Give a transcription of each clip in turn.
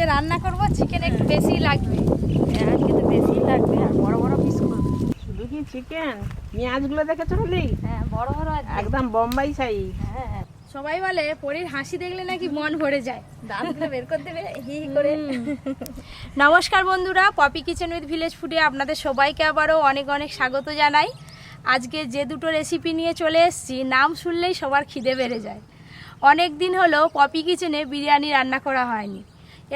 যে রান্না করব চিকেন একটু বেশি লাগবে। আজকে তো বেশি লাগবে আর বড় বড় পিস করব। শুধু কি চিকেন, পেঁয়াজগুলো দেখেছো হলি? হ্যাঁ বড় বড় আছে একদম বোম্বাই সাইজ। হ্যাঁ সবাই বলে পরীর হাসি দেখলে নাকি মন ভরে যায়। দাঁতগুলো বের করে দেবে হি হি করে। নমস্কার বন্ধুরা, পপি কিচেন উইথ ভিলেজ ফুডে আপনাদের সবাইকে আবারও অনেক অনেক স্বাগত জানাই। আজকে যে দুটো রেসিপি নিয়ে চলে এসেছি, নাম শুনলেই সবার খিদে বেড়ে যায়। অনেক দিন হলো পপি কিচেনে বিরিয়ানি রান্না করা হয়নি।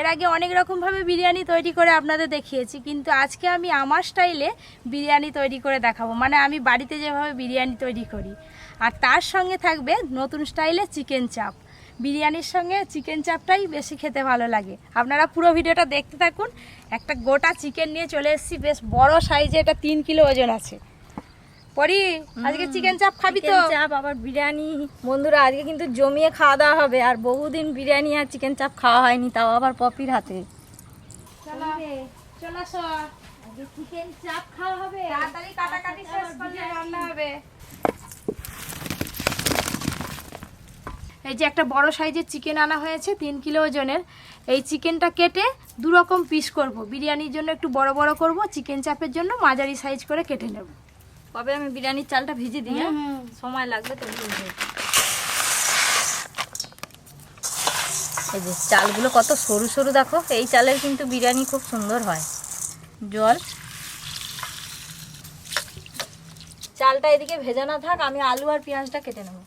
এর আগে অনেক রকমভাবে বিরিয়ানি তৈরি করে আপনাদের দেখিয়েছি, কিন্তু আজকে আমি আমার স্টাইলে বিরিয়ানি তৈরি করে দেখাবো, মানে আমি বাড়িতে যেভাবে বিরিয়ানি তৈরি করি। আর তার সঙ্গে থাকবে নতুন স্টাইলে চিকেন চাপ। বিরিয়ানির সঙ্গে চিকেন চাপটাই বেশি খেতে ভালো লাগে। আপনারা পুরো ভিডিওটা দেখতে থাকুন। একটা গোটা চিকেন নিয়ে চলে এসেছি, বেশ বড় সাইজে, এটা 3 কিলো ওজন আছে। পরি আজকে চিকেন চাপ খাবি তো? চাপ আবার বিরিয়ানি। বন্ধুরা আজকে কিন্তু জমিয়ে খাওয়া দাওয়া হবে, আর বহুদিন বিরিয়ানি আর চিকেন চাপ খাওয়া হয়নি, তাও আবার পপির হাতে। চলো চলো আসো, আজকে চিকেন চাপ খাওয়া হবে, তাড়াতাড়ি কাটাকাটি শেষ করলে রান্না হবে। এই যে একটা বড় সাইজের চিকেন আনা হয়েছে 3 কিলো ওজনের। এই চিকেনটা কেটে দু রকম পিস করব। বিরিয়ানির জন্য একটু বড় বড় করব, চিকেন চাপের জন্য মাঝারি সাইজ করে কেটে নেব। কবে আমি বিরিয়ানির চালটা ভিজে দিই, সময় লাগবে তো। এই যে চালগুলো কত সরু সরু দেখো, এই চালের কিন্তু বিরিয়ানি খুব সুন্দর হয়। জল চালটা এদিকে ভেজা না থাক, আমি আলু আর পেঁয়াজটা কেটে নেব।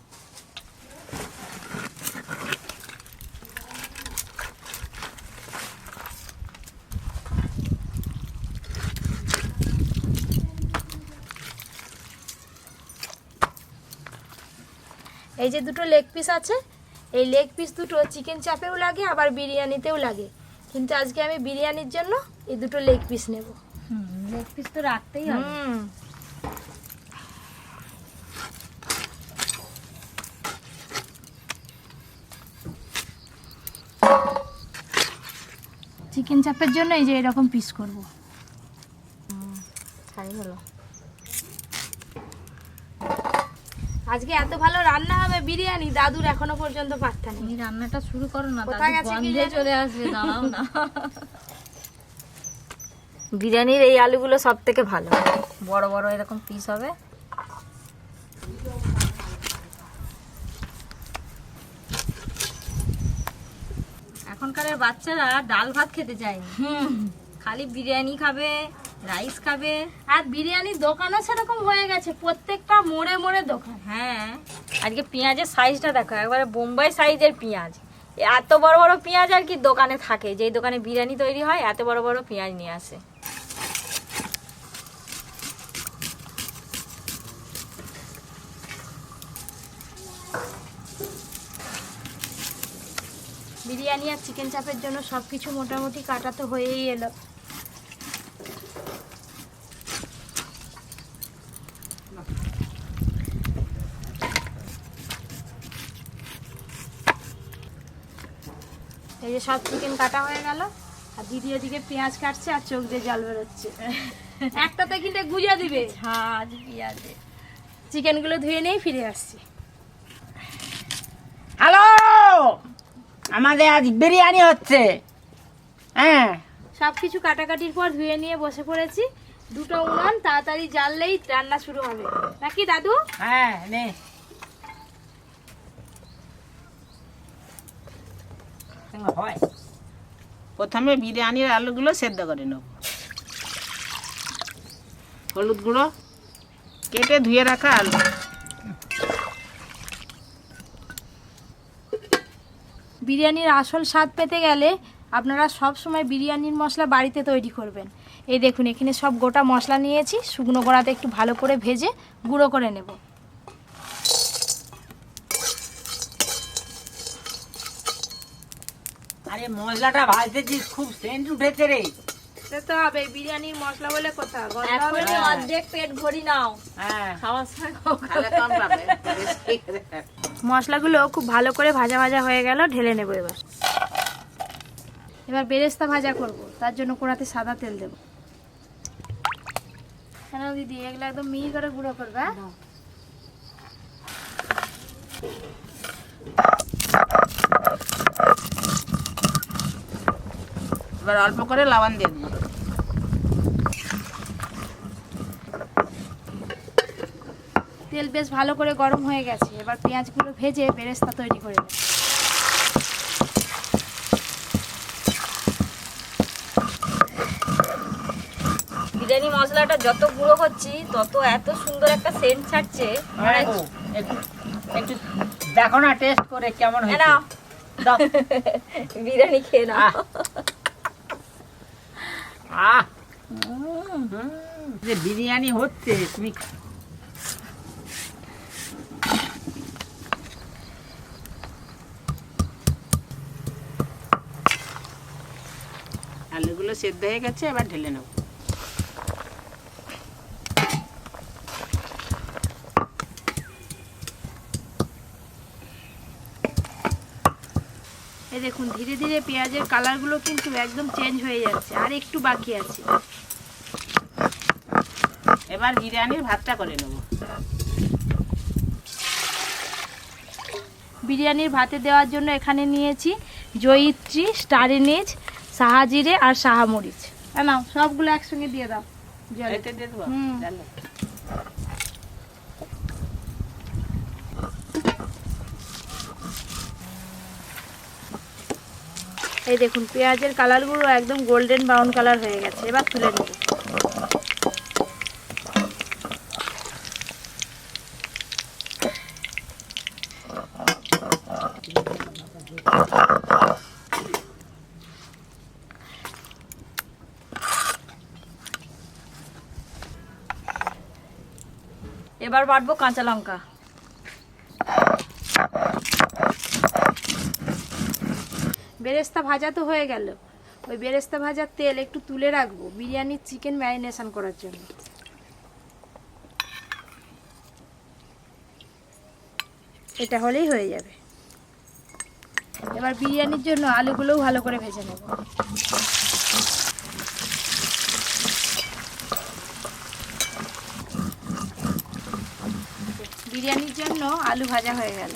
এই যে দুটো লেগ পিস আছে, এই লেগ পিস দুটো চিকেন চাপেও লাগে আবার বিরিয়ানিতেও লাগে, কিন্তু আজকে আমি বিরিয়ানির জন্য এই দুটো লেগ পিস নেব। লেগ পিস তো রাখতেই হবে। চিকেন চাপের জন্য এই যে এরকম পিস করব। ছাই হলো। আজকে এত ভালো রান্না হবে বিরিয়ানি, দাদুর এখনো পর্যন্ত পাত্তা নেই। তুমি রান্নাটা শুরু করো না, কোথায় গেছে গন্ধে বিরিয়ানি? চলে আসবে, দাঁড়াও না। বিরিয়ানির এই আলুগুলো সব থেকে ভালো, বড় বড় এরকম পিস হবে। এখনকার বাচ্চারা ডাল ভাত খেতে চায় না, খালি বিরিয়ানি খাবে, রাইস খাবে। আর বিরিয়ানির দোকানও সেরকম হয়ে গেছে, প্রত্যেকটা মোড়ে মোড়ে দোকান। হ্যাঁ, আজকে পেঁয়াজের সাইজটা দেখো, একবারে বোম্বাই সাইজের পেঁয়াজ। এত বড় বড় পেঁয়াজ আর কি দোকানে থাকে, যেই দোকানে বিরিয়ানি তৈরি হয় এত বড় বড় পেঁয়াজ নিয়ে আসে। বিরিয়ানি আর চিকেন চাপের জন্য সব কিছু মোটামুটি কাটা তো হয়েই এলো। এই যে সব চিকেন কাটা হয়ে গেল, আর দিদি ওদিকে পেঁয়াজ কাটছে আর চোখ দিয়ে জল বেরোচ্ছে। একটাতে কিন্তু গুজা দিবে ঝাঁজ পেঁয়াজে। চিকেনগুলো ধুয়ে নিয়েই ফিরে আসছি। হ্যালো, আমাদের আজ বিরিয়ানি হচ্ছে। হ্যাঁ, সব কিছু কাটাকাটির পর ধুয়ে নিয়ে বসে পড়েছি। দুটো উনান, তাড়াতাড়ি জ্বাললেই রান্না শুরু হবে, নাকি দাদু? হ্যাঁ নে। হয়, প্রথমে বিরিয়ানির আলুগুলো সেদ্ধ করে নেব। হলুদ গুঁড়ো, কেটে ধুয়ে রাখা আলু, বিরিয়ানির আসল স্বাদ পেতে গেলে আপনারা সব সময় বিরিয়ানির মশলা বাড়িতে তৈরি করবেন। এই দেখুন, এখানে সব গোটা মশলা নিয়েছি, শুকনো কড়াতে একটু ভালো করে ভেজে গুঁড়ো করে নেব। আরে মশলাটা ভাজতেছিস, খুব সেন্ট উঠেছে রে। সে তো হবে, বিরিয়ানির মশলা বলে কথা, গন্ধ হবে এখনই না। অর্ধেক পেট ভরি নাও, হ্যাঁ, খাওয়ার সময় খালে কম পাবে। মশলাগুলো খুব ভালো করে ভাজা ভাজা হয়ে গেল, ঢেলে নেব। এবার বেরেস্তা ভাজা করব, তার জন্য কড়াতে সাদা তেল দেব। কেন দিদি, এগুলো একদম মিহি করে গুঁড়ো করবে? এবার অল্প করে লবণ দিয়ে দেবো। তেল বেশ ভালো করে গরম হয়ে গেছে, এবার পেঁয়াজগুলো ভেজে বেরেস্তা তৈরি করে নেব। বিরিয়ানি মশলাটা যত গুঁড়ো করছি তত এত সুন্দর একটা সেন্ট ছাড়ছে। মানে একটু দেখো না টেস্ট করে কেমন হয়েছে। নাও দাও। বিরিয়ানি খেয়ে নাও। আহ যে বিরিয়ানি হচ্ছে তুমি আলুগুলো সেদ্ধ হয়ে গেছে, এবার ঢেলে নেব। এই দেখুন ধীরে ধীরে পেঁয়াজের কালারগুলো কিন্তু একদম চেঞ্জ হয়ে যাচ্ছে, আর একটু বাকি আছে। এবার বিরিয়ানির ভাতটা করে নেব। বিরিয়ানির ভাতে দেওয়ার জন্য এখানে নিয়েছি জয়িত্রী, স্টার এনিজ, সাহাজিরে আর সাহামরিচ। নাও সবগুলো একসঙ্গে দিয়ে দাও জলে। এতে দিয়ে দেবো হুম। ডালে। এই দেখুন পেঁয়াজের কালারগুলো একদম গোল্ডেন ব্রাউন কালার হয়ে গেছে, এবার তুলে নেব। এবার বাটবো কাঁচা লঙ্কা। বেরেস্তা ভাজা তো হয়ে গেল, ওই বেরেস্তা ভাজার তেল একটু তুলে রাখবো বিরিয়ানির চিকেন ম্যারিনেশন করার জন্য। এটা হলেই হয়ে যাবে। এবার বিরিয়ানির জন্য আলুগুলোও ভালো করে ভেজে নেব। বিরিয়ানির জন্য আলু ভাজা হয়ে গেল।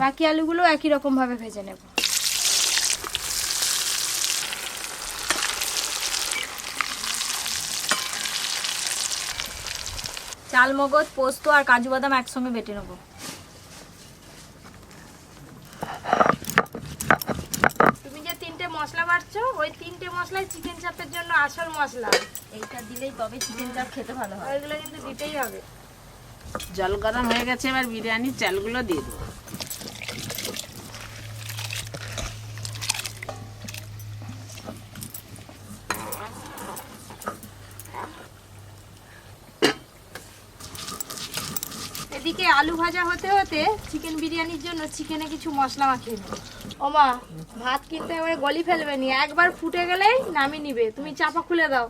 বাকি আলুগুলো একই রকম ভাবে ভেজে নেব। চাল মগজ, পোস্ত আর কাজু বাদাম একসঙ্গে বেটে নেবো। তুমি যে তিনটে মশলা বাড়ছো, ওই তিনটে মশলাই চিকেন চাপের জন্য আসল মশলা। এইটা দিলেই তবে চিকেন চাপ খেতে ভালো হয়। ওইগুলো কিন্তু দিতেই হবে। জল গরম হয়ে গেছে, এবার বিরিয়ানির চালগুলো দিয়ে দেবো। এদিকে আলু ভাজা হতে হতে চিকেন বিরিয়ানির জন্য চিকেনে কিছু মশলা মাখিয়ে নেব। ওমা, ভাত কিন্তু এবারে গলি ফেলবে নি, একবার ফুটে গেলেই নামিয়ে নিবে। তুমি চাপা খুলে দাও।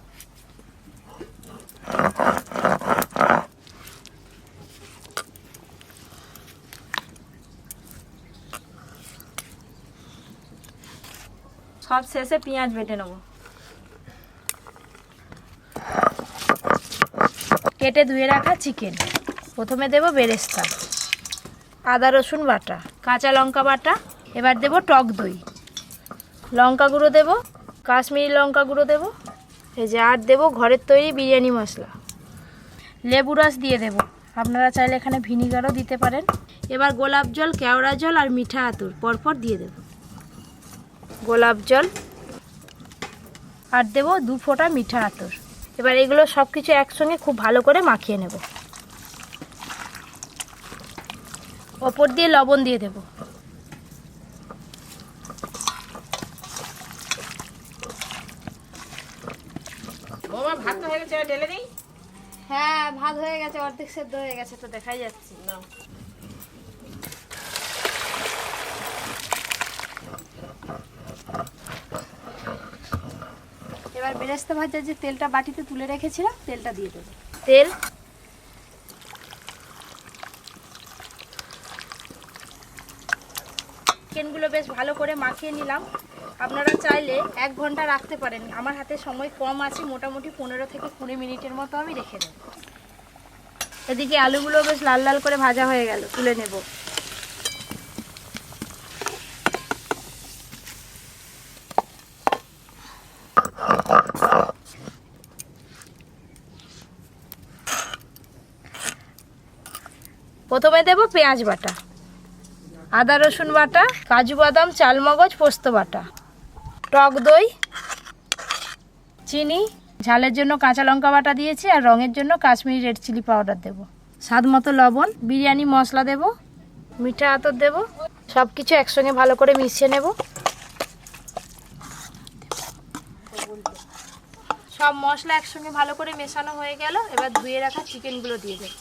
সব শেষে পেঁয়াজ বেটে নেবো। কেটে ধুয়ে রাখা চিকেন, প্রথমে দেব বেরেস্তা, আদা রসুন বাটা, কাঁচা লঙ্কা বাটা, এবার দেব টক দই, লঙ্কা গুঁড়ো দেব, কাশ্মীরি লঙ্কা গুঁড়ো দেব, এই যে আর দেব ঘরের তৈরি বিরিয়ানি মশলা, লেবু রস দিয়ে দেব, আপনারা চাইলে এখানে ভিনিগারও দিতে পারেন। এবার গোলাপ জল, কেওড়া জল আর মিঠা আতর পরপর দিয়ে দেব। গোলাপ জল আর দেব 2 ফোঁটা মিঠা আতর। এবার এগুলো সব কিছু একসঙ্গে খুব ভালো করে মাখিয়ে নেব। ওপর দিয়ে লবণ দিয়ে দেব। বৌমা ভাত তো হয়ে গেছে, এবার ঢেলে দিই। হ্যাঁ, ভাত হয়ে গেছে, অর্ধেক সেদ্ধ হয়ে গেছে, তো দেখাই যাচ্ছে। নাও। এবার বেরেস্তা ভাজার যে তেলটা বাটিতে তুলে রেখেছিলাম, তেলটা দিয়ে দেবো। তেল, চিকেনগুলো বেশ ভালো করে মাখিয়ে নিলাম। আপনারা চাইলে 1 ঘন্টা রাখতে পারেন। আমার হাতে সময় কম আছে, মোটামুটি 15 থেকে 20 মিনিটের মতো আমি রেখে দেব। এদিকে আলুগুলো বেশ লাল লাল করে ভাজা হয়ে গেল, তুলে নেব। প্রথমে দেব পেঁয়াজ বাটা, আদা রসুন বাটা, কাজু বাদাম চালমগজ পোস্ত বাটা, টক দই, চিনি, ঝালের জন্য কাঁচা লঙ্কা বাটা দিয়েছি, আর রঙের জন্য কাশ্মীরি রেড চিলি পাউডার দেব, স্বাদ মতো লবণ, বিরিয়ানি মশলা দেব, মিঠা আতর দেব। সব কিছু একসঙ্গে ভালো করে মিশিয়ে নেব। সব মশলা একসঙ্গে ভালো করে মেশানো হয়ে গেল। এবার ধুয়ে রাখা চিকেনগুলো দিয়ে দেব।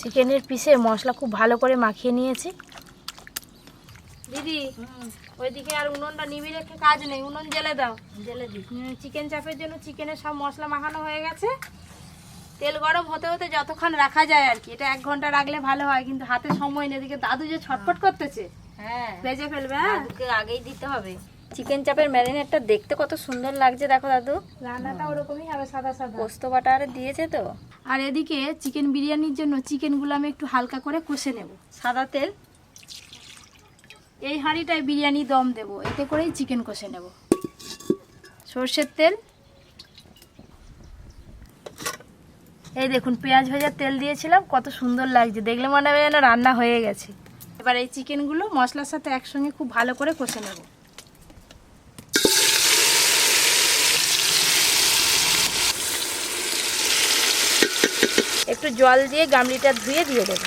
চিকেনের পিসে মশলা খুব ভালো করে মাখিয়ে নিয়েছি। দিদি ওইদিকে আর উনুনটা নিভি রেখে কাজ নেই, উনুন জ্বেলে দাও। জেলে দিই। চিকেন চাপের জন্য চিকেনের সব মশলা মাখানো হয়ে গেছে। তেল গরম হতে হতে যতক্ষণ রাখা যায় আর কি, এটা 1 ঘন্টা রাখলে ভালো হয়, কিন্তু হাতে সময় নেই। এদিকে দাদু যে ছটফট করতেছে, হ্যাঁ ভেজে ফেলবে। হ্যাঁ, দাদুকে আগেই দিতে হবে। চিকেন চাপের ম্যারিনেটটা দেখতে কত সুন্দর লাগছে দেখো দাদু। রান্নাটা ওরকমই হবে, সাদা সাদা। পোস্ত বাটা আর দিয়েছে তো। আর এদিকে চিকেন বিরিয়ানির জন্য চিকেনগুলো আমি একটু হালকা করে কষে নেব। সাদা তেল। এই হাঁড়িটায় বিরিয়ানি দম দেব, এতে করেই চিকেন কষে নেব। সর্ষের তেল, এই দেখুন পেঁয়াজ ভাজার তেল দিয়েছিলাম, কত সুন্দর লাগছে, দেখলে মনে হবে যেন রান্না হয়ে গেছে। এবার এই চিকেনগুলো মশলার সাথে একসঙ্গে খুব ভালো করে কষে নেব। একটু জল দিয়ে গামলিটা ধুয়ে দিয়ে দেব।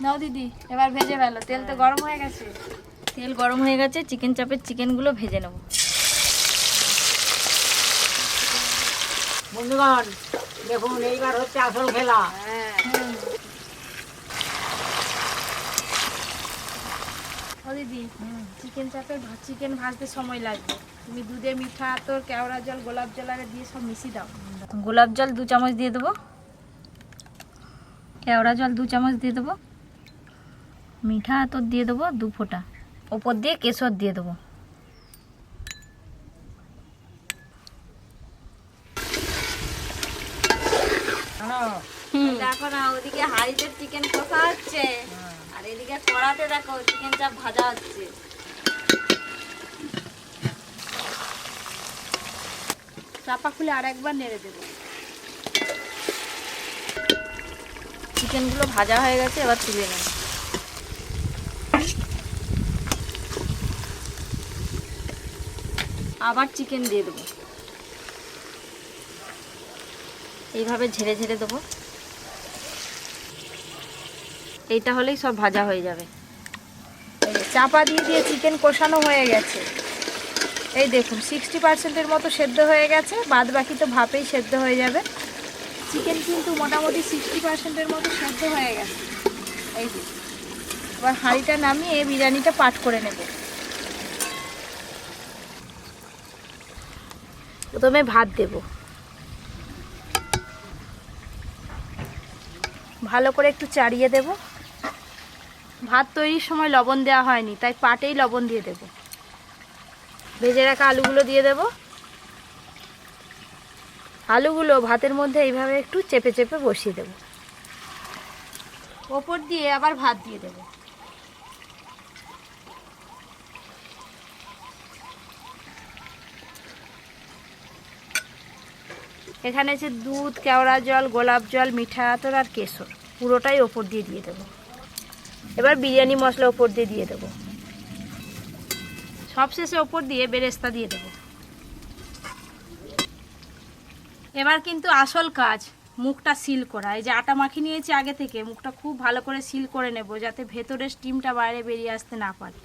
নাও দিদি, এবার ভেজে ফেলো, তেল তো গরম হয়ে গেছে। তেল গরম হয়ে গেছে, চিকেন চাপের চিকেনগুলো ভেজে নেব। বন্ধুগণ দেখুন, এইবার হচ্ছে আসল খেলা। ও দিদি, চিকেন চাপের চিকেন ভাজতে সময় লাগবে। তুমি দুধে মিঠা আতর, কেওড়া জল, গোলাপ জল আর দিয়ে সব মিশিয়ে দাও। গোলাপ জল 2 চামচ দিয়ে দেবো, কেওড়া জল 2 চামচ দিয়ে দেবো, মিঠা আতর দিয়ে দেবো 2 ফোঁটা, ওপর দিয়ে কেশর দিয়ে দেবো। দেখো না, ওদিকে হাঁড়িতে চিকেন কষা হচ্ছে, আর এদিকে কড়াতে দেখো চিকেন চাপ ভাজা হচ্ছে। চাপা খুলে আর একবার নেড়ে দেবো। চিকেনগুলো ভাজা হয়ে গেছে, এবার তুলে নেব। আবার চিকেন দিয়ে দেবো, এইভাবে ঝেড়ে ঝেড়ে দেবো। এইটা হলেই সব ভাজা হয়ে যাবে। এই যে চাপা দিয়ে দিয়ে চিকেন কষানো হয়ে গেছে। এই দেখুন 60%-এর মতো সেদ্ধ হয়ে গেছে, বাদ বাকি তো ভাপেই সেদ্ধ হয়ে যাবে। চিকেন কিন্তু মোটামুটি 60%-এর মতো সেদ্ধ হয়ে গেছে। এই যে এবার হাঁড়িটা নামিয়ে বিরিয়ানিটা পাট করে নেব। প্রথমে ভাত দেব, ভালো করে একটু চাড়িয়ে দেব। ভাত তৈরির সময় লবণ দেওয়া হয়নি, তাই পাটেই লবণ দিয়ে দেব। ভেজে রাখা আলুগুলো দিয়ে দেব। আলুগুলো ভাতের মধ্যে এইভাবে একটু চেপে চেপে বসিয়ে দেব। ওপর দিয়ে আবার ভাত দিয়ে দেব। এখানে আছে দুধ, কেওড়া জল, গোলাপ জল, মিঠা আতর আর কেশর, পুরোটাই ওপর দিয়ে দিয়ে দেব। এবার বিরিয়ানি মশলা ওপর দিয়ে দিয়ে দেব। সবশেষে ওপর দিয়ে বেরেস্তা দিয়ে দেব। এবার কিন্তু আসল কাজ, মুখটা সিল করা। এই যে আটা মাখিয়ে নিয়েছি আগে থেকে, মুখটা খুব ভালো করে সিল করে নেব, যাতে ভেতরের স্টিমটা বাইরে বেরিয়ে আসতে না পারে।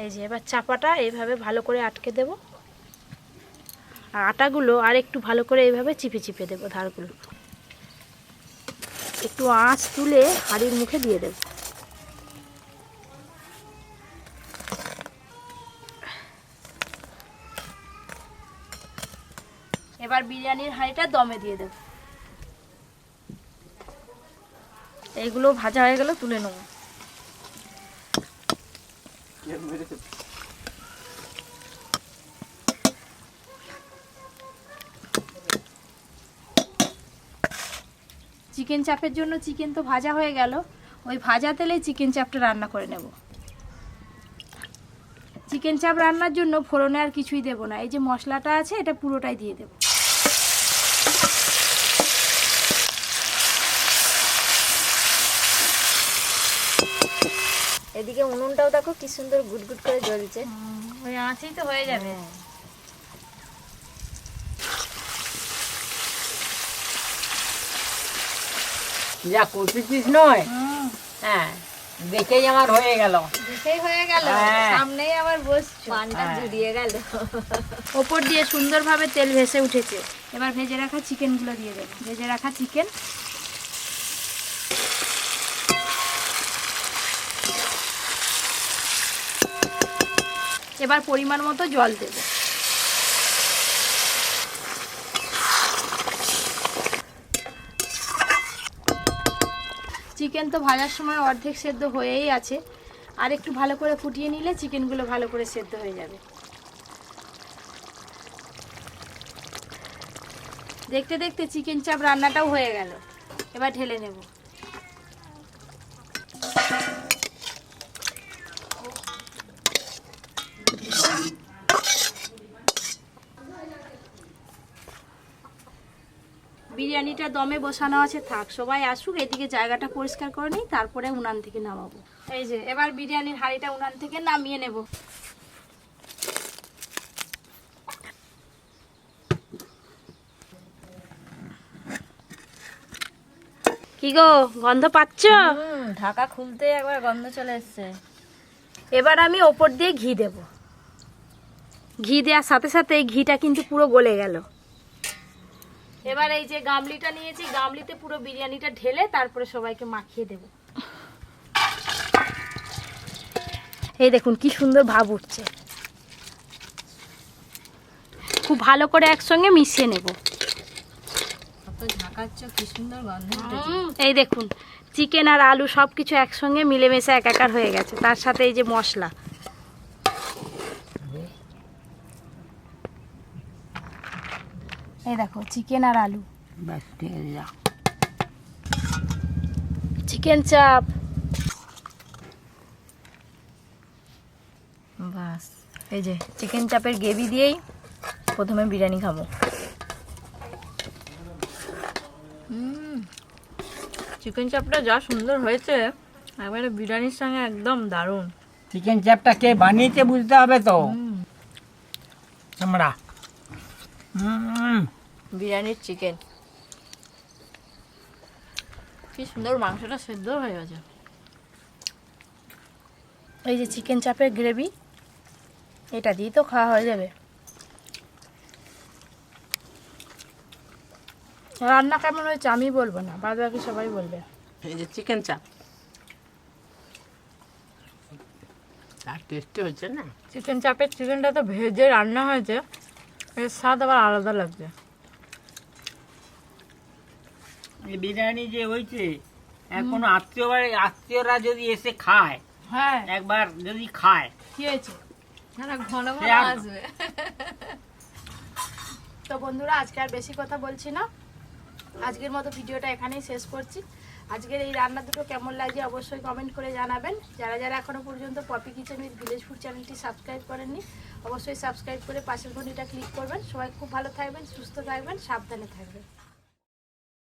এই যে এবার চাপাটা এইভাবে ভালো করে আটকে দেব, আর আটাগুলো আর একটু ভালো করে এইভাবে চিপে চিপে দেবো ধারগুলো। একটু আঁচ তুলে হাঁড়ির মুখে দিয়ে দেব। বিরিয়ানির হাঁড়িটা দমে দিয়ে দেবো। এইগুলো ভাজা হয়ে গেলে তুলে নেবো। চিকেন চাপের জন্য চিকেন তো ভাজা হয়ে গেল, ওই ভাজা তেলে চিকেন চাপটা রান্না করে নেব। চিকেন চাপ রান্নার জন্য ফোড়নে আর কিছুই দেব না, এই যে মশলাটা আছে এটা পুরোটাই দিয়ে দেব। এদিকে উনুনটাও দেখো কি সুন্দর গুটগুট করে জ্বলছে। ওই আঁচেই তো হয়ে যাবে। যা করতেছিস নয়, হ্যাঁ দেখেই আমার হয়ে গেল। দেখেই হয়ে গেল, হ্যাঁ। সামনেই আবার বসছো। পানটা জুড়িয়ে গেল। ওপর দিয়ে সুন্দরভাবে তেল ভেসে উঠেছে, এবার ভেজে রাখা চিকেনগুলো দিয়ে দেবো। ভেজে রাখা চিকেন, এবার পরিমাণ মতো জল দেবো। চিকেন তো ভাজার সময় অর্ধেক সেদ্ধ হয়েই আছে, আর একটু ভালো করে ফুটিয়ে নিলে চিকেনগুলো ভালো করে সেদ্ধ হয়ে যাবে। দেখতে দেখতে চিকেন চাপ রান্নাটাও হয়ে গেল, এবার ঢেলে নেব। বিরিয়ানিটা দমে বসানো আছে, থাক সবাই আসুক, এদিকে জায়গাটা পরিষ্কার করে নিই, তারপরে উনান থেকে নামাবো। এই যে এবার বিরিয়ানির হাঁড়িটা উনান থেকে নামিয়ে নেব। কি গো, গন্ধ পাচ্ছ? ঢাকা খুলতে একবার গন্ধ চলে এসছে। এবার আমি ওপর দিয়ে ঘি দেব। ঘি দেওয়ার সাথে সাথে এই ঘিটা কিন্তু পুরো গলে গেল। এবার এই যে গামলিটা নিয়েছি, গামলিতে পুরো বিরিয়ানিটা ঢেলে তারপরে সবাইকে মাখিয়ে দেব। এই দেখুন কি সুন্দর ভাব উঠছে, খুব ভালো করে একসঙ্গে মিশিয়ে নেব। ঝাঁকাচ্ছ, কি সুন্দর গন্ধ। এই দেখুন চিকেন আর আলু সব কিছু একসঙ্গে মিলেমিশে একাকার হয়ে গেছে, তার সাথে এই যে মশলা। এই দেখো চিকেন আর আলু, চিকেন চাপ। বাস, এই যে চিকেন চাপের গ্রেভি দিয়েই প্রথমে বিরিয়ানি খাবো। চিকেন চাপটা যা সুন্দর হয়েছে, একবারে বিরিয়ানির সঙ্গে একদম দারুণ। চিকেন চাপটা কে বানিয়েছে বুঝতে হবে তো আমরা। বিরিয়ানির চিকেন কি সুন্দর, মাংসটা সেদ্ধ হয়ে গেছে। এই যে চিকেন চাপের গ্রেভি, এটা দিয়ে তো খাওয়া হয়ে যাবে। রান্না কেমন হয়েছে আমি বলবো না, বাদ বাকি সবাই বলবে। এই যে চিকেন চাপ, তার টেস্টি হচ্ছে না। চিকেন চাপের চিকেনটা তো ভেজে রান্না হয়েছে, এর স্বাদ আবার আলাদা লাগছে। এই বিরিয়ানি যে হয়েছে, এখনো আত্মীয়রা যদি এসে খায়, হ্যাঁ একবার যদি খায়, কি হয়েছে? ঘন ঘন আসবে। তো বন্ধুরা আজকে আর বেশি কথা বলছি না, আজকের মতো ভিডিওটা এখানেই শেষ করছি। আজকের এই রান্না দুটো কেমন লাগছে অবশ্যই কমেন্ট করে জানাবেন। যারা যারা এখনো পর্যন্ত Poppy Kitchen with village food চ্যানেলটি সাবস্ক্রাইব করেননি, অবশ্যই সাবস্ক্রাইব করে পাশের ঘন্টিটা ক্লিক করবেন। সবাই খুব ভালো থাকবেন, সুস্থ থাকবেন, সাবধানে থাকবেন।